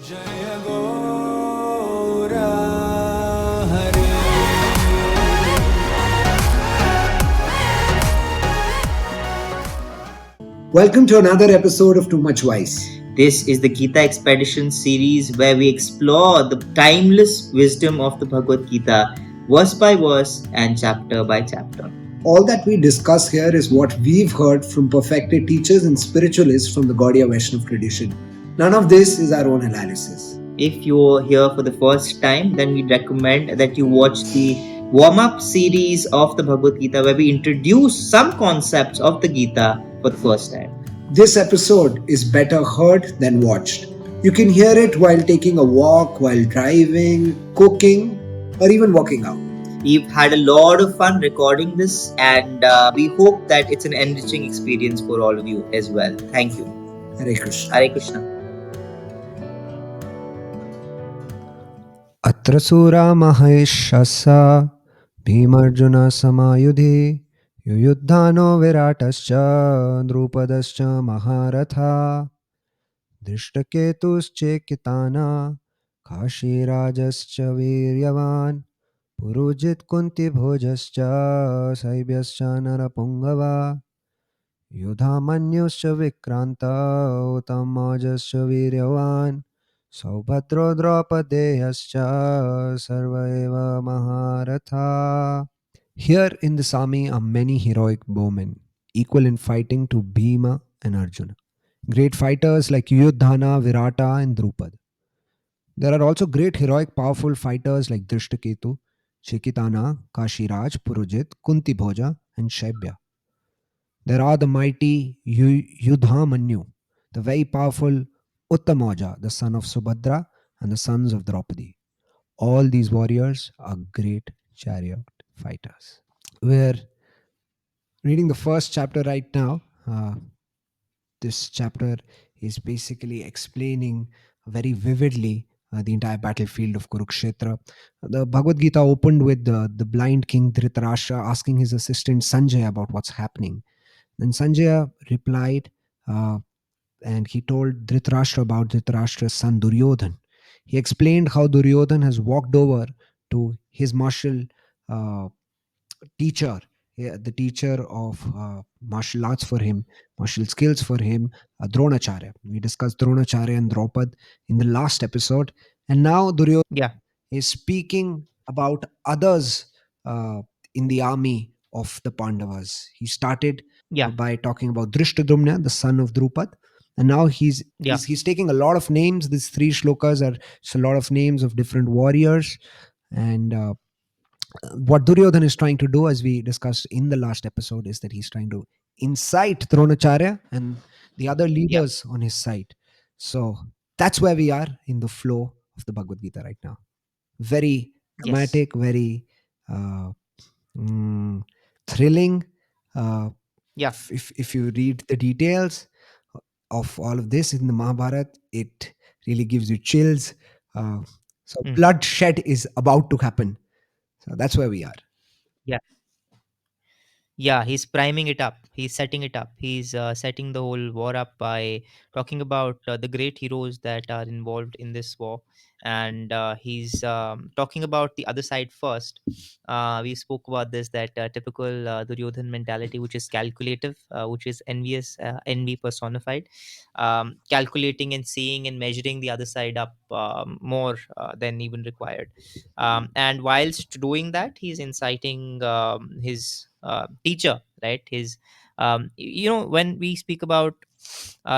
Jaya Gaura Hare. Welcome to another episode of Too Much Wise. This is the Gita Expedition series where we explore the timeless wisdom of the Bhagavad Gita, verse by verse and chapter by chapter. All that we discuss here is what we've heard from perfected teachers and spiritualists from the Gaudiya Vaishnava tradition. None of this is our own analysis. If you're here for the first time, then we recommend that you watch the warm-up series of the Bhagavad Gita where we introduce some concepts of the Gita for the first time. This episode is better heard than watched. You can hear it while taking a walk, while driving, cooking, or even walking out. We've had a lot of fun recording this, and we hope that it's an enriching experience for all of you as well. Thank you. Hare Krishna. Hare Krishna. अत्र सुरामहेशसा भीमार्जुन समायुधि युयुद्धानो विराटश्च द्रुपदश्च महारथा दृष्टकेतुश्चेकिताना काशीराजश्च वीर्यवान् पुरुजित् कुन्तिभोजश्च शैब्यश्च नरपुङ्गवा युधामन्युश्च विक्रान्ता उत्तमोजश्च वीर्यवान् सौभद्रो द्रौपदेयश्च सर्व एव महारथा. Here in this army are many heroic bowmen, equal in fighting to Bhima and Arjuna. Great fighters like Duryodhana, Virata, and Drupad. There are also great heroic powerful fighters like Drishtaketu, Chekitana, Kashiraj, Purujit, Kunti Bhoja, and Shaibya. There are the mighty Yudhamanyu, the very powerful Uttamoja, the son of Subhadra, and the sons of Draupadi. All these warriors are great chariot fighters. We're reading the first chapter right now. This chapter is basically explaining very vividly the entire battlefield of Kurukshetra. The Bhagavad Gita opened with the blind king Dhritarashtra asking his assistant Sanjaya about what's happening. Then Sanjaya replied, and he told Dhritarashtra about Dhritarashtra's son Duryodhana. He explained how Duryodhana has walked over to his martial teacher, the teacher of martial arts for him, martial skills for him, Dronacharya. We discussed Dronacharya and Draupad in the last episode. And now Duryodhana is speaking about others in the army of the Pandavas. He started by talking about Drishtadumna, the son of Drupad. And now he's taking a lot of names. These three shlokas are just a lot of names of different warriors. And what Duryodhana is trying to do, as we discussed in the last episode, is that he's trying to incite Dronacharya and the other leaders on his side. So that's where we are in the flow of the Bhagavad Gita right now. Very dramatic, very thrilling. If you read the details of all of this in the Mahabharata, it really gives you chills. So bloodshed is about to happen. So that's where we are. Yeah, he's priming it up. He's setting it up. He's setting the whole war up by talking about the great heroes that are involved in this war. And he's talking about the other side first. We spoke about this, that typical Duryodhan mentality, which is calculative, which is envious, envy personified, calculating and seeing and measuring the other side up more than even required. And whilst doing that, he's inciting his teacher, right? His when we speak about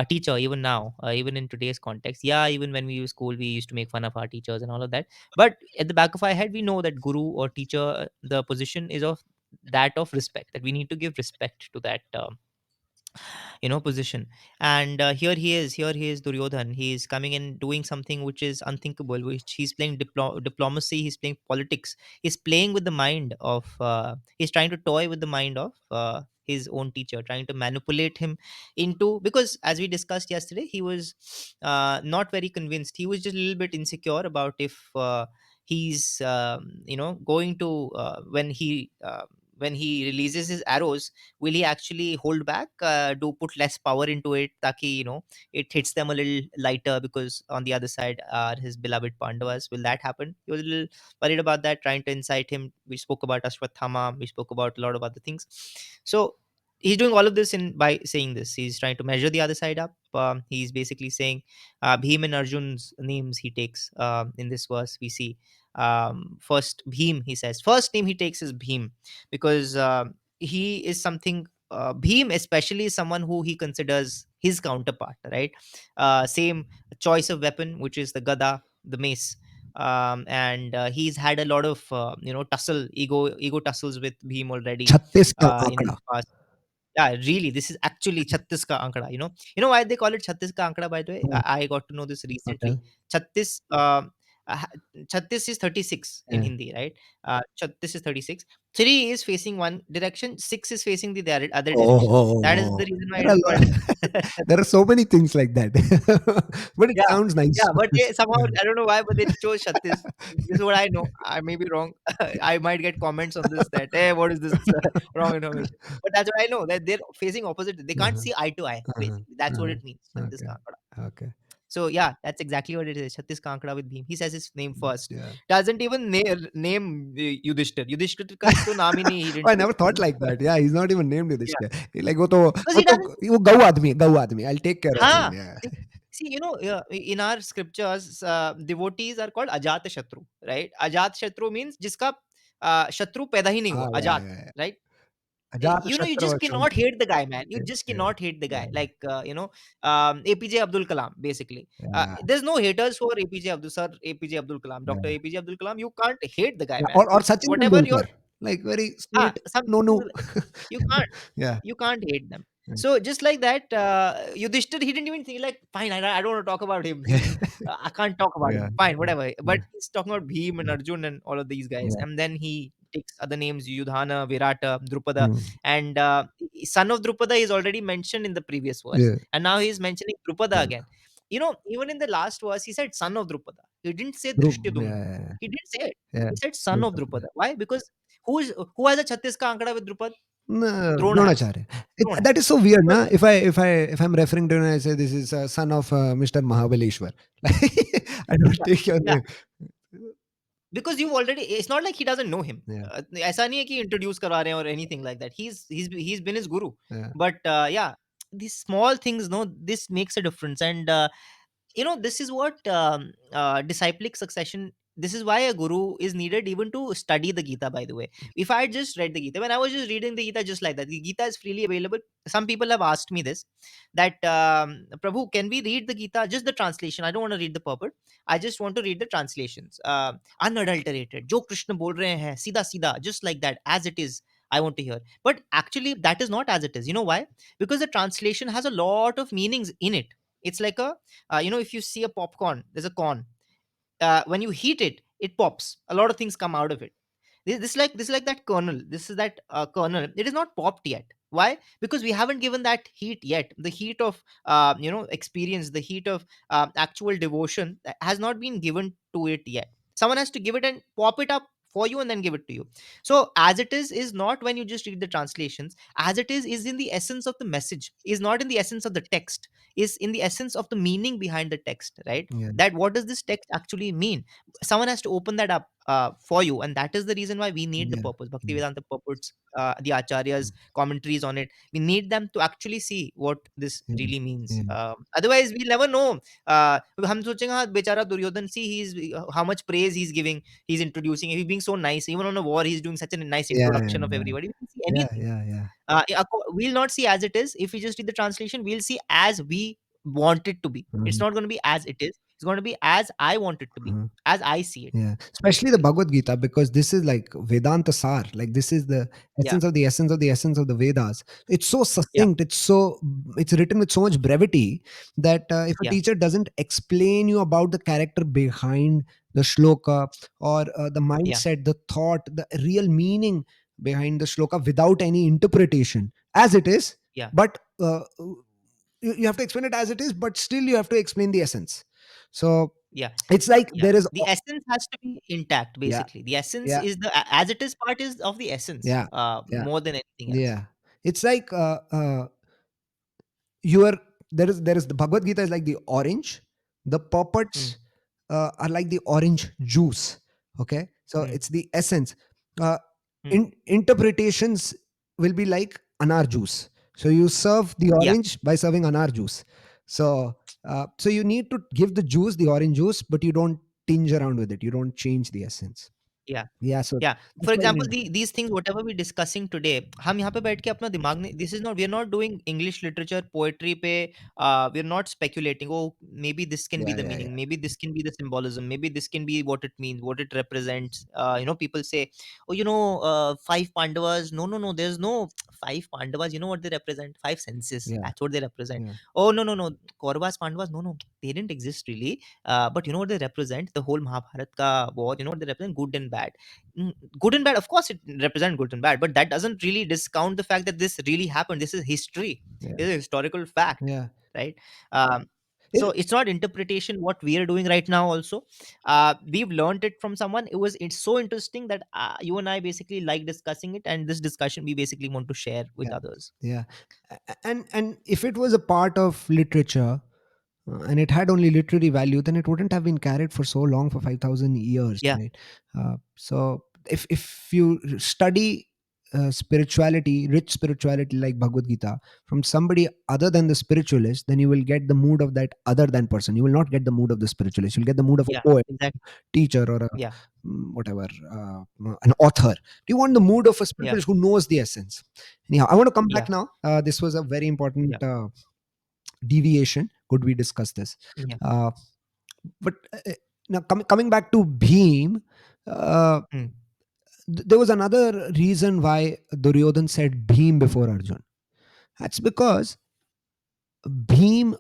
teacher, even now, even in today's context, even when we use school, we used to make fun of our teachers and all of that. But at the back of our head, we know that guru or teacher, the position is of that of respect, that we need to give respect to that position. And here he is Duryodhan. He is coming and doing something which is unthinkable, which he's playing diplomacy, he's playing politics, he's playing with the mind of he's trying to toy with the mind of his own teacher, trying to manipulate him into, because as we discussed yesterday, he was not very convinced. He was just a little bit insecure about if he's going to when he when he releases his arrows, will he actually hold back, do put less power into it, taki, it hits them a little lighter, because on the other side are his beloved Pandavas? Will that happen? He was a little worried about that, trying to incite him. We spoke about Ashwathama, we spoke about a lot of other things. So he's doing all of this in by saying this. He's trying to measure the other side up. He's basically saying Bhim and Arjun's names he takes in this verse. We see first Bhim, he says. First name he takes is Bhim, because he is something. Bhim, especially, is someone who he considers his counterpart, right? Same choice of weapon, which is the gada, the mace. And he's had a lot of ego tussles with Bhim already 36 का in his आंकड़ा. past. Yeah, really, this is actually 36 ka ankada. You know why they call it 36 ka ankada, by the way? Hmm. I got to know this Okay. recently. 36, uh, 36 is 36 in Yeah. Hindi, right? 36 is 36. 3 is facing one direction, 6 is facing the other direction. That is the Oh, reason why there it are is lo- called. there are so many things like that, but it Yeah, sounds nice. yeah, but they somehow, Yeah. I don't know why, but they chose 36. This is what I know. I may be wrong. I might get comments on this that, hey, what is this wrong information? But that's what I know, that they're facing opposite. They can't Uh-huh. see eye to eye. Uh-huh. Basically, that's what Uh-huh. it means. 36 Okay. ka ankada. Okay. So yeah, that's exactly what it is. 36 ka ankada with Bhim. He says his name first. Yeah. Doesn't even name Yudhishthir. Yudhishthir ka to naam hi nahi, he Oh, didn't I take. never thought like that. Yeah, he's not even named Yeah, Yudhishthir. Like because he doesn't. वो गऊ आदमी है, गऊ आदमी. I'll take care of him. हाँ, Yeah. see, in our scriptures, devotees are called Ajat Shatru, right? Ajat Shatru means जिसका शत्रु पैदा ही नहीं Ah, हुआ, yeah, अजात, yeah, yeah. right? अजात You शत्रु just वचन. cannot hate the guy, man. You Yeah, just yeah, cannot hate the guy. yeah, Like, APJ Abdul Kalam, basically. yeah, There's no haters for APJ Abdul Kalam, Dr. yeah. APJ Abdul Kalam. You can't hate the guy, Yeah. man. Or You, Sachin whatever your, Tendulkar, like very sweet. No, something no. like, you can't. Yeah. You can't hate them. Yeah. So just like that, Yudhishthir, he didn't even think like, fine, I don't want to talk about him. I can't talk about Yeah. him. Fine, whatever. Yeah. But he's talking about Bhim and Yeah. Arjun and all of these guys. Yeah. And then he takes other names: Yudhana, Virata, Drupada. Mm. And son of Drupada is already mentioned in the previous verse. Yeah. And now he's mentioning Drupada Yeah. again. Even in the last verse, he said son of Drupada. He didn't say Group. Drishtyadumna. Yeah. He didn't say it. Yeah. He said son of Drupad. Drupada. Why? Because who has a Chhattis ka ankada with Drupad? No, Drona has. Dronacharya. Drona. That is so weird, Because na? If I'm referring to him, I say this is a son of Mr. Mahabaleshwar. I don't yeah, take your yeah. name. Because you've already, it's not like he doesn't know him. Yeah. ऐसा नहीं है कि introduce करवा रहे हैं or anything like that. He's been his guru. Yeah. But yeah, these small things, no, this makes a difference. And this is what disciplic succession, this is why a guru is needed, even to study the Gita, by the way. If I had just read the Gita, when I was just reading the Gita just like that, the Gita is freely available. Some people have asked me this, that Prabhu, can we read the Gita, just the translation? I don't want to read the purport. I just want to read the translations, unadulterated, jo Krishna bol rahe hain, सीधा सीधा, just like that, as it is, I want to hear. But actually that is not as it is. You know why? Because the translation has a lot of meanings in it. It's like a, if you see a popcorn, there's a corn. When you heat it, it pops. A lot of things come out of it. This is like that kernel. This is that kernel. It is not popped yet. Why? Because we haven't given that heat yet. The heat of experience, the heat of actual devotion has not been given to it yet. Someone has to give it and pop it up for you and then give it to you. So as it is not when you just read the translations. As it is in the essence of the message. Is not in the essence of the text. Is in the essence of the meaning behind the text. Right? Yeah. That what does this text actually mean? Someone has to open that up for you, and that is the reason why we need the Yeah. purpose. Bhakti Yeah. Vedanta purports, the acharyas commentaries on it, we need them to actually see what this Yeah. really means. Yeah. Otherwise we'll never know. हम सोचेंगे हाँ बेचारा Duryodhan, see he's how much praise he's giving, he's introducing, he's being so nice, even on a war he's doing such a nice Yeah. introduction of everybody. We can see Yeah. anything. Yeah. Yeah. We'll not see as it is. If we just read the translation, we'll see as we want it to be. It's Mhm. not going to be as it is. It's going to be as I want it to be, Mhm. as I see it, Yeah, especially the basically. Bhagavad Gita, because this is like Vedanta Sar. Like this is the Yeah, essence of the essence of the essence of the Vedas. It's so yeah, succinct. It's written with so much brevity that if a yeah, teacher doesn't explain you about the character behind the shloka, or the yeah, mindset, the thought, the real meaning behind the shloka without any interpretation, as it is, yeah, but you have to explain it as it is, but still you have to explain the essence. So Yeah. It's like Yeah, there is the essence has to be intact. yeah, Basically, the essence yeah, is as it is part is of the essence, yeah, yeah, more than anything else. yeah. It's like you are there is the Bhagavad Gita is like the orange, the Mm, puppets are like the orange juice. Okay, so mm, it's the essence. uh, mm. Interpretations will be like anar juice. So you serve the Yeah, orange by serving anar juice. So so you need to give the juice, the orange juice, but you don't tinge around with it, you don't change the essence. yeah. Yeah, so Yeah, that's for why example, these things whatever we're discussing today, हम यहाँ पे बैठ के अपना दिमाग नहीं, this is not, we're not doing English literature poetry पे, we're not speculating, oh maybe this can be yeah, the yeah, meaning, yeah, maybe this can be the symbolism, maybe this can be what it means, what it represents. People say, oh, five Pandavas, no, there's no five Pandavas. You know what they represent? Five senses, yeah, that's what they represent. yeah, Oh, no, Kauravas, Pandavas, no, they didn't exist really. But you know what they represent? The whole Mahabharat ka war, you know what they represent? Good and bad. Mm, good and bad, of course it represents good and bad, but that doesn't really discount the fact that this really happened. This is history, yeah, this is a historical fact, yeah. right? So It, it's not interpretation what we are doing right now also. We've learned it from someone. It's so interesting that you and I basically like discussing it, and this discussion we basically want to share with yeah, others. yeah. And if it was a part of literature, and it had only literary value, then it wouldn't have been carried for so long, for 5,000 years, Yeah, right? So if you study spirituality, rich spirituality like Bhagavad Gita, from somebody other than the spiritualist, then you will get the mood of that other than person. You will not get the mood of the spiritualist. You'll get the mood of a yeah, poet, exactly. teacher, or a Yeah, whatever, an author. Do you want the mood of a yeah, spiritualist who knows the essence? Anyhow, I want to come yeah, back now. This was a very important yeah, deviation. Could we discuss this? yeah. Uh, but now coming back to Bhim, uh, Mm, there was another reason why Duryodhan said Bhim before Arjun. That's because Bhim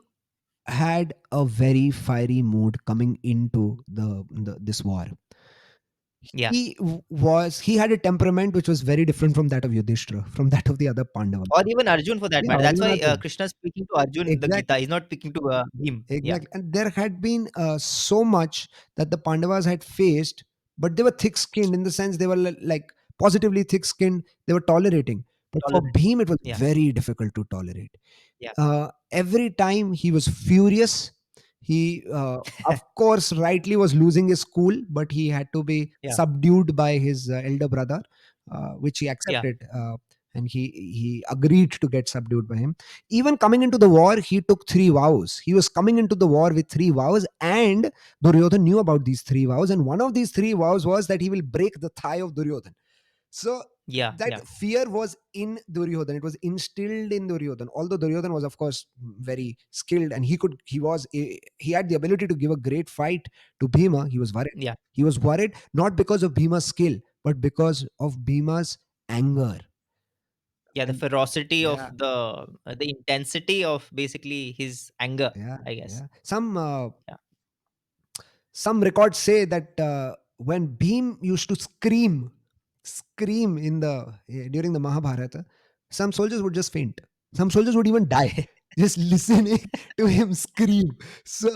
had a very fiery mood coming into this war. yeah. He had a temperament which was very different from that of Yudhishthira, from that of the other Pandavas. Or even Arjun for that Yeah, matter. or That's even why Arjun. Krishna is speaking to Arjun the Gita. Exactly. He's not speaking to him. Yeah, Exactly. And there had been so much that the Pandavas had faced, but they were thick skinned, in the sense they were like positively thick skinned, they were tolerating. But for tolerant. Bhim, it was Yeah, very difficult to tolerate. yeah, Every time he was furious. He, of course, rightly was losing his cool, but he had to be yeah, subdued by his elder brother, which he yeah, accepted. And he agreed to get subdued by him. Even coming into the war, he took three vows. He was coming into the war with three vows, and Duryodhan knew about these three vows. And one of these three vows was that he will break the thigh of Duryodhan. So yeah, yeah, that fear was in Duryodhan. It was instilled in Duryodhan. Although Duryodhan was, of course, very skilled, and he had the ability to give a great fight to Bhima. He was worried. yeah, He was worried not because of Bhima's skill, but because of Bhima's anger. yeah. The And ferocity of yeah, the intensity of basically his anger, yeah, I guess. yeah. Yeah, Some records say that when Bhim used to scream during the Mahabharata, some soldiers would just faint. Some soldiers would even die just listening to him scream. So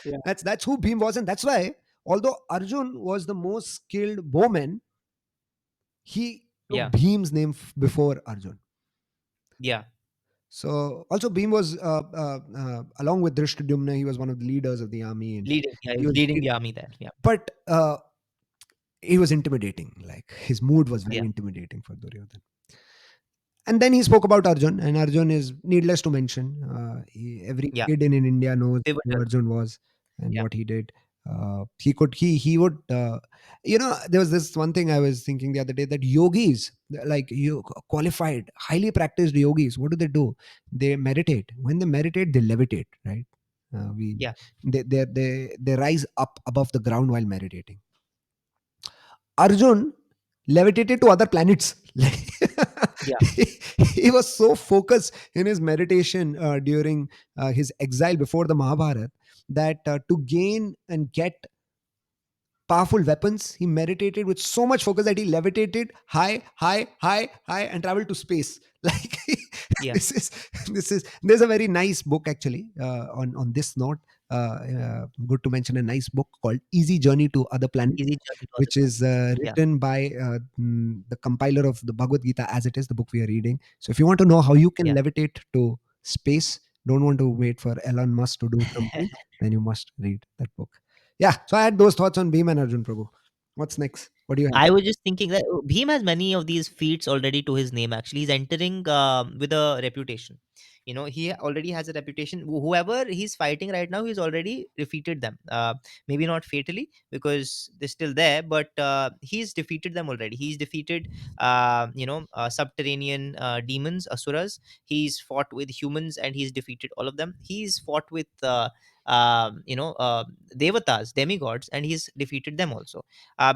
yeah, that's who Bhim was, and that's why, although Arjun was the most skilled bowman, he took yeah, Bhim's name before Arjun. yeah. So also Bhim was, along with Drishtadyumna, he was one of the leaders of the army, and Leading. Yeah, he he was was leading the army there. Yeah, but he was intimidating. Like, his mood was very yeah, intimidating for Duryodhan. And then he spoke about Arjun, and Arjun is needless to mention. Every yeah. kid in India knows who Pivotal. Arjun was and Yeah, what he did. He would, there was this one thing I was thinking the other day, that yogis, like you qualified, highly practiced yogis, what do? They meditate. When they meditate, they levitate, right? We yeah, they rise up above the ground while meditating. Arjun levitated to other planets. yeah, he, he was so focused in his meditation during his exile before the Mahabharata, that to gain and get powerful weapons, he meditated with so much focus that he levitated high, and traveled to space. yeah, This is there's a very nice book actually on this note. good to mention a nice book called Easy Journey to Other Planets, Easy journey to other which is planets. Yeah, written by the compiler of the Bhagavad Gita as it is, the book we are reading. So if you want to know how you can yeah. levitate to space, don't want to wait for Elon Musk to do something, then you must read that book. Yeah. So I had those thoughts on Bhim and Arjun Prabhu. What's next? What do you have? I was just thinking that Bhim has many of these feats already to his name. Actually, he's entering with a reputation. He already has a reputation. Whoever he's fighting right now, he's already defeated them. Maybe not fatally because they're still there, but he's defeated them already. He's defeated, subterranean demons, asuras. He's fought with humans, and he's defeated all of them. He's fought with, devatas, demigods, and he's defeated them also.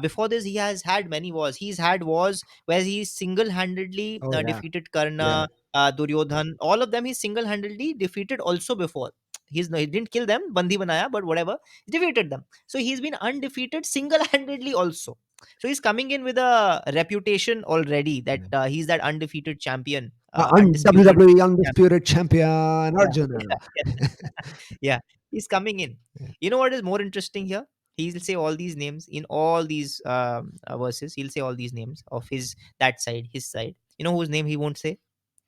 Before this, he has had many wars. He's had wars where he single-handedly Oh yeah, defeated yeah. Karna, Duryodhan. All of them he single-handedly defeated also before. He didn't kill them, bandi banaya, but whatever, he defeated them. So he's been undefeated single-handedly also. So he's coming in with a reputation already that Yeah. he's that undefeated champion, undisputed WWE champion. Undisputed Champion Yeah, Arjuna. yeah, he's coming in. Yeah. You know what is more interesting here? He'll say all these names in all these verses. He'll say all these names of that side, his side. You know whose name he won't say?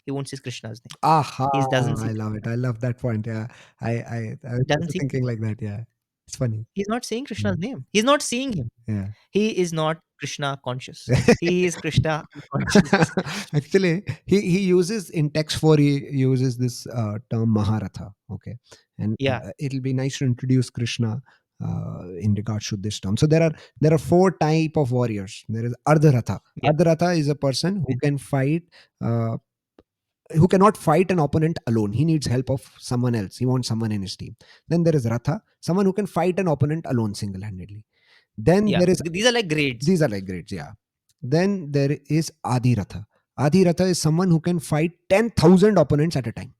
He won't say Krishna's name. Aha! He doesn't say I love it. Krishna. I love that point. Yeah, I He was doesn't also say thinking Krishna. like that. Yeah, it's funny. He's not saying Yeah, Krishna's name. He's not seeing him. yeah. He is not Krishna conscious. He is Krishna unconscious. Actually, he uses in text 4, he uses this term Maharatha. Okay, and Yeah, it'll be nice to introduce Krishna in regards to this term. So there are four type of warriors. There is Ardharatha. yeah, Ardharatha is a person who yeah, can fight. Who cannot fight an opponent alone. He needs help of someone else. He wants someone in his team. Then there is Ratha, someone who can fight an opponent alone single handedly. Then yeah. there is, These are like grades. these are like grades, yeah. Then there is Adi Ratha. Adi Ratha is someone who can fight 10,000 opponents at a time.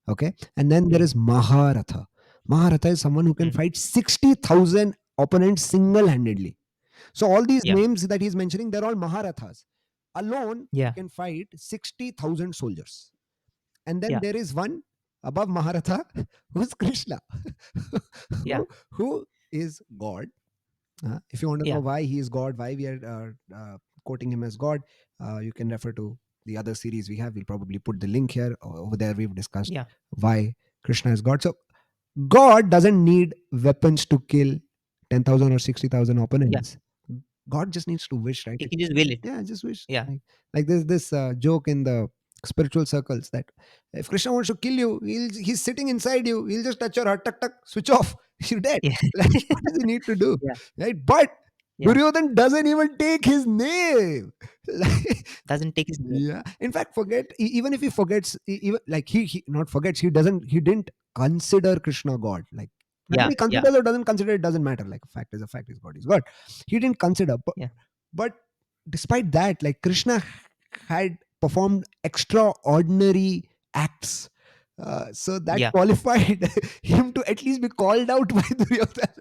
Okay. And then there Mm, is Maharatha. Maharatha is someone who can mm, fight 60,000 opponents single handedly. So all these yeah, names that he's mentioning, they're all Maharathas. Alone, he yeah, can fight 60,000 soldiers. And then yeah, there is one above Maharatha who's Krishna, yeah, who is God. If you want to know yeah, why he is God, why we are quoting him as God, you can refer to the other series we have. We'll probably put the link here. Over there, we've discussed yeah, why Krishna is God. So God doesn't need weapons to kill 10,000 or 60,000 yeah. opponents. God just needs to wish, right? He can just will it. Yeah, just wish. Yeah, Like there's this joke in the spiritual circles that if Krishna wants to kill you, he's sitting inside you. He'll just touch your heart, tuck tuck, switch off. You're dead. yeah, Like what does he need to do, yeah, right? But yeah. Duryodhan doesn't even take his name. Like, Doesn't take his name. yeah. In fact, even if he forgets, even like he not forgets. He didn't consider Krishna God. Like whether Yeah, he yeah, considers or doesn't consider, it doesn't matter. Like a fact is a fact. Is God is God. He didn't consider, yeah, but despite that, like Krishna had performed extraordinary acts. So that yeah. qualified him to at least be called out by Duryodhana.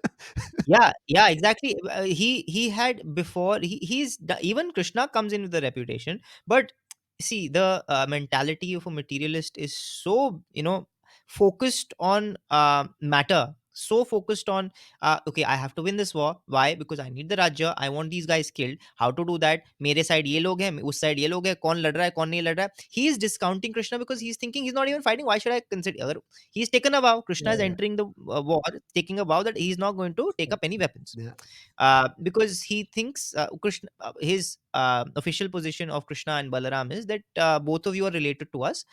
Yeah, yeah, exactly. He had before even Krishna comes in with a reputation, but see the mentality of a materialist is so focused on matter, so focused on okay, I have to win this war. Why? Because I need the Rajya. I want these guys killed. How to do that? मेरे side ये लोग हैं, उस side ये लोग हैं. कौन लड़ रहा है, कौन नहीं लड़ रहा है? He is discounting Krishna because he's thinking he's not even fighting. Why should I consider? अगर he's taken a vow. Krishna Yeah, is yeah, entering the war, taking a vow that he's not going to take up any weapons, yeah. because he thinks Krishna, his official position of Krishna and Balaram is that both of you are related to us.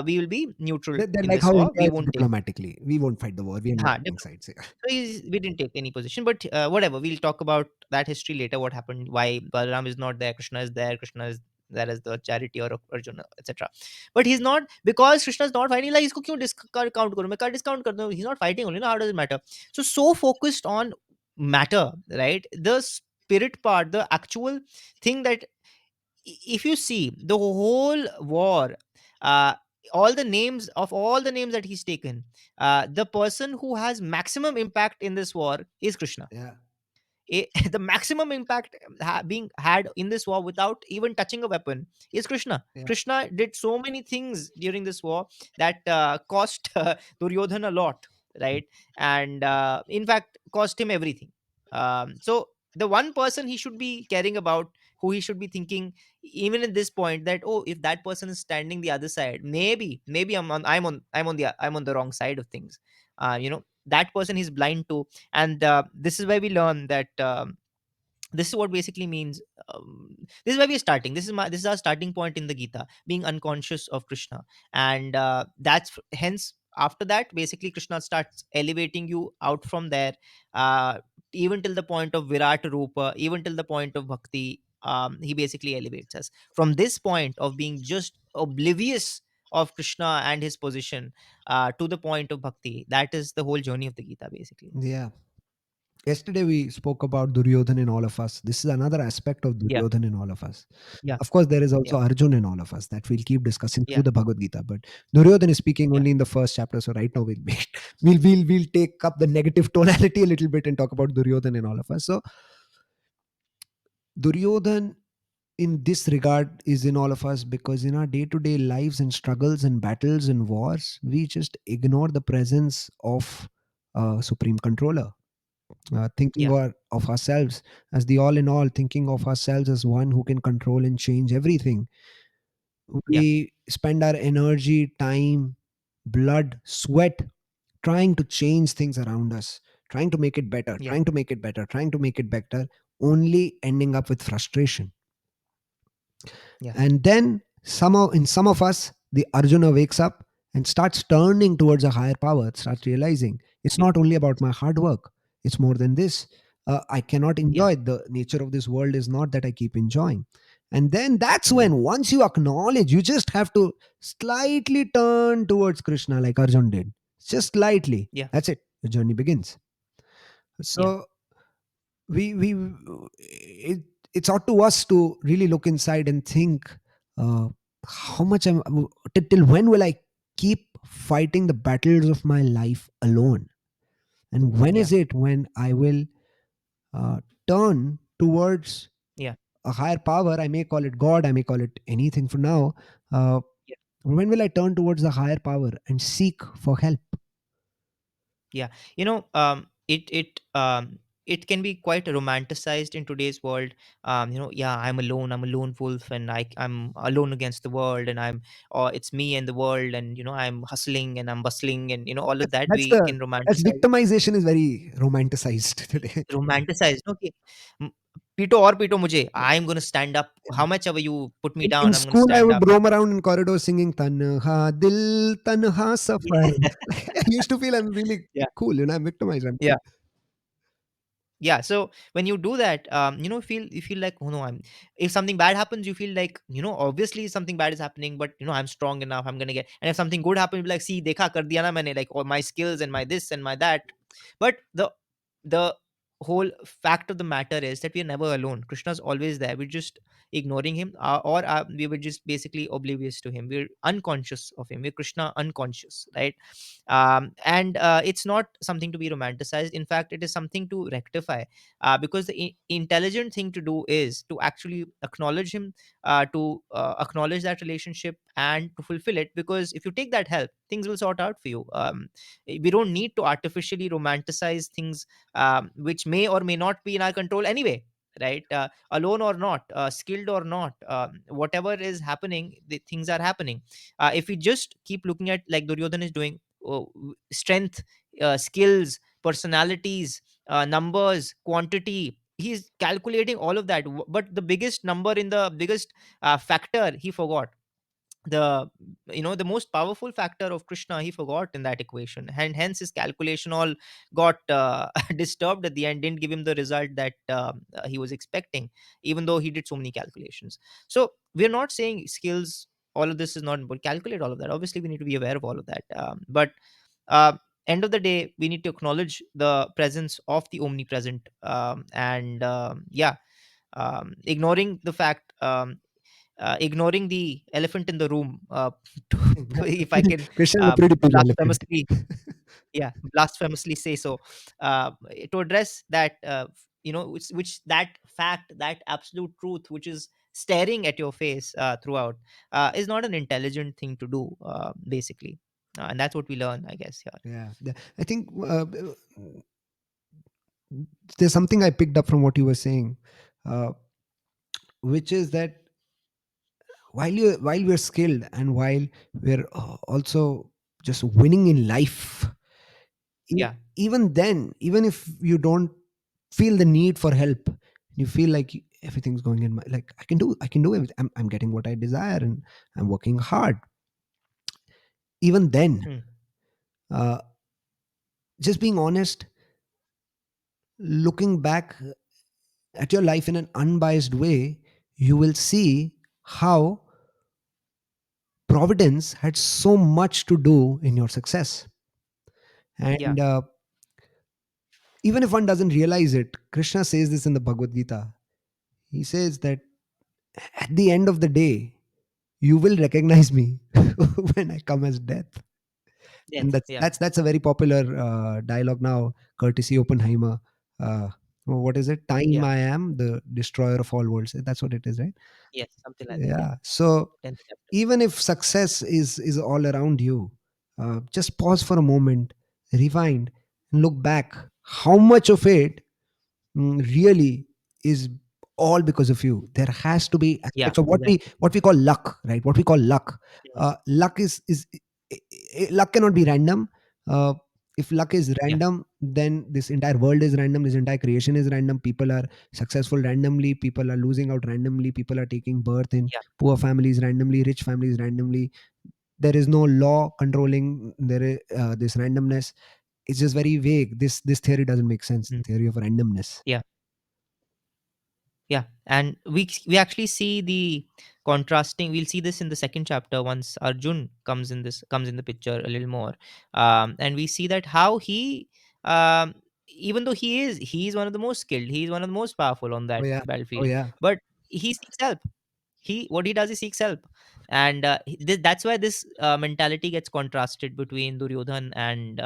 We will be neutral They're in like this how war. India We is won't take. diplomatically. We won't fight the war. We are not Ha, taking sides. Yeah. so we didn't take any position, but whatever. We'll talk about that history later. What happened? Why Balaram is not there? Krishna is there. Krishna is there as the charity or Arjuna, etc. But he's not, because Krishna is not fighting. Like, इसको क्यों discount करूँ? मैं discount कर दूँ. He's not fighting only. No, how does it matter? So focused on matter, right? The spirit part, the actual thing that if you see the whole war, uh, all the names that he's taken, the person who has maximum impact in this war is Krishna. Yeah. The maximum impact being had in this war without even touching a weapon is Krishna. Yeah. Krishna did so many things during this war that cost Duryodhana a lot, right? And in fact cost him everything. So the one person he should be caring about, who he should be thinking even at this point, that oh, if that person is standing the other side, maybe I'm on the wrong side of things. That person is blind to. And this is where we learn that this is what basically means. This is where we're starting. This is our starting point in the Gita, being unconscious of Krishna. And hence after that basically Krishna starts elevating you out from there, uh, even till the point of Virat Rupa, even till the point of bhakti. He basically elevates us from this point of being just oblivious of Krishna and his position, to the point of bhakti. That is the whole journey of the Gita basically. Yeah. Yesterday we spoke about Duryodhana in all of us. This is another aspect of Yeah, Duryodhana in all of us. yeah, Of course, there is yeah, also Arjun in all of us that we'll keep discussing through yeah, the Bhagavad Gita. But Duryodhana is speaking yeah, only in the first chapter. So right now we'll take up the negative tonality a little bit and talk about Duryodhana in all of us. So Duryodhana in this regard is in all of us, because in our day-to-day lives and struggles and battles and wars, we just ignore the presence of a supreme controller, thinking yeah, of ourselves as the all in all, thinking of ourselves as one who can control and change everything. yeah, We spend our energy, time, blood, sweat trying to change things around us, trying to make it better, yeah, trying to make it better, trying to make it better, only ending up with frustration. yeah, And then somehow in some of us, the Arjuna wakes up and starts turning towards a higher power, starts realizing it's yeah, not only about my hard work, it's more than this. I cannot yeah, enjoy the nature of this world, is not that I keep enjoying. And then that's yeah, when, once you acknowledge, you just have to slightly turn towards Krishna, like Arjun did. Just slightly. yeah, That's it. The journey begins. yeah, So we it, it's ought to us to really look inside and think, uh, how much till when will I keep fighting the battles of my life alone, and when yeah, is it when I will turn towards yeah, a higher power? I may call it God, I may call it anything for now. uh, yeah, when will I turn towards the higher power and seek for help? yeah. It can be quite romanticized in today's world. Yeah, I'm alone. I'm a lone wolf, and I'm alone against the world, and it's me and the world, and I'm hustling and I'm bustling, and all of that That's we the can that's romanticize. victimization is very romanticized today. Romanticize, no? कि, "M- पीटो और पीटो मुझे, I'm gonna stand up. How much ever you put me In down, I'm gonna school, I stand would up." roam around in corridors singing Tanha Dil Tanha Safar. I used to feel I'm really Yeah. cool, I'm victimized. I'm Yeah. cool. Yeah, so when you do that, you feel like, oh no, I'm if something bad happens, you feel like, obviously something bad is happening, but I'm strong enough, I'm gonna get. And if something good happens, you'll be like, see, dekha kar diya na maine, like, all my skills and my this and my that. But the whole fact of the matter is that we are never alone. Krishna's always there. We're just ignoring him, or we were just basically oblivious to him. We're unconscious of him. We're Krishna unconscious, right? And it's not something to be romanticized. In fact, it is something to rectify, because the intelligent thing to do is to actually acknowledge him, to acknowledge that relationship and to fulfill it. Because if you take that help, things will sort out for you. We don't need to artificially romanticize things, which may or may not be in our control anyway, right? Alone or not, skilled or not, whatever is happening, the things are happening. If we just keep looking at, like Duryodhana is doing, strength, skills, personalities, numbers, quantity, he's calculating all of that. But the biggest number, in the biggest factor, he forgot. The most powerful factor of Krishna, he forgot in that equation, and hence his calculation all got disturbed at the end, didn't give him the result that he was expecting, even though he did so many calculations. So we're not saying skills, all of this is not important. Calculate all of that, obviously we need to be aware of all of that, but uh, end of the day, we need to acknowledge the presence of the omnipresent, and yeah, ignoring the fact, ignoring the elephant in the room, to, if I can Krishna is a pretty big elephant. blasphemously, yeah, blasphemously say so, uh, to address that, which that fact, that absolute truth, which is staring at your face throughout, is not an intelligent thing to do, basically. and that's what we learn, I guess. Yeah. Yeah, I think there's something I picked up from what you were saying, uh, which is that while we're skilled and while we're also just winning in life, Yeah. even then, even if you don't feel the need for help, you feel like everything's going in my, like I can do everything. I'm getting what I desire and I'm working hard. Even then, Hmm. uh, just being honest, looking back at your life in an unbiased way, you will see how providence had so much to do in your success. Yeah. And even if one doesn't realize it, Krishna says this in the Bhagavad Gita. He says that at the end of the day, you will recognize me when I come as death. And Death. that's Yeah. that's that's a very popular dialogue now, courtesy Oppenheimer. Uh, what is it? Time Yeah. I am the destroyer of all worlds. That's what it is, right? Yes, something like that. Yeah. Yeah. So 10th chapter. even if success is all around you, just pause for a moment, rewind, and look back. How much of it really is all because of you? There has to be Yeah, aspects of exactly. what we call luck, right? What we call luck. Mhm. Luck is luck cannot be random. uh, if luck is Yeah. random, then this entire world is random, this entire creation is random. People are successful randomly, people are losing out randomly, people are taking birth in Yeah. poor families randomly, rich families randomly. There is no law controlling there is, this randomness. It's just very vague. This theory doesn't make sense, the Mm. theory of randomness. Yeah. Yeah, and we actually see the contrasting. We'll see this in the second chapter once Arjun comes in the picture a little more, and we see that how he, even though he's one of the most skilled, he's one of the most powerful on Oh that yeah. Oh battlefield, yeah. but he seeks help. What he does is seeks help, and that's why this mentality gets contrasted between Duryodhan and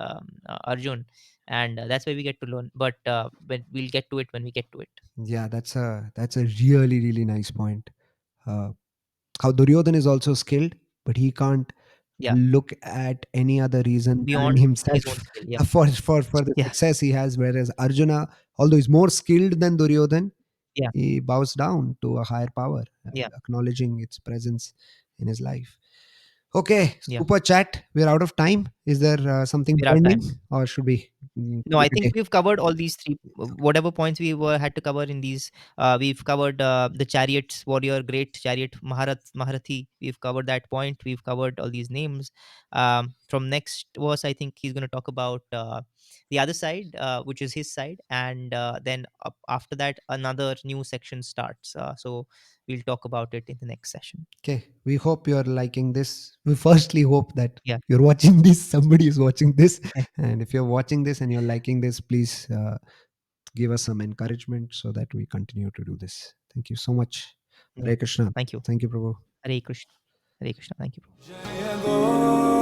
Arjun, and that's why we get to learn. But we'll get to it when we get to it. Yeah, that's a really really nice point. uh, how Duryodhan is also skilled, but he can't Yeah. look at any other reason than Beyond his own himself skill. Yeah. for the Yeah. success he has. Whereas Arjuna, although he's more skilled than Duryodhan, Yeah. he bows down to a higher power, Yeah. acknowledging its presence in his life. Okay, Yeah. super chat. We're out of time. Is there something We're out of time. pending, or should we No, call I it a think day? we've covered all these three, whatever points we were had to cover in these. We've covered the chariots warrior, great chariot Maharathi. We've covered that point. We've covered all these names. From next verse, I think he's going to talk about the other side, which is his side, and then after that, another new section starts. So we'll talk about it in the next session. Okay, we hope you're liking this. We firstly hope that Yeah. you're watching this, somebody is watching this. And if you're watching this and you're liking this, please give us some encouragement so that we continue to do this. Thank you so much. Yeah. Hare Krishna. Thank you. Thank you, Prabhu. Hare Krishna. Hare Krishna. Thank you. Jaya Gaur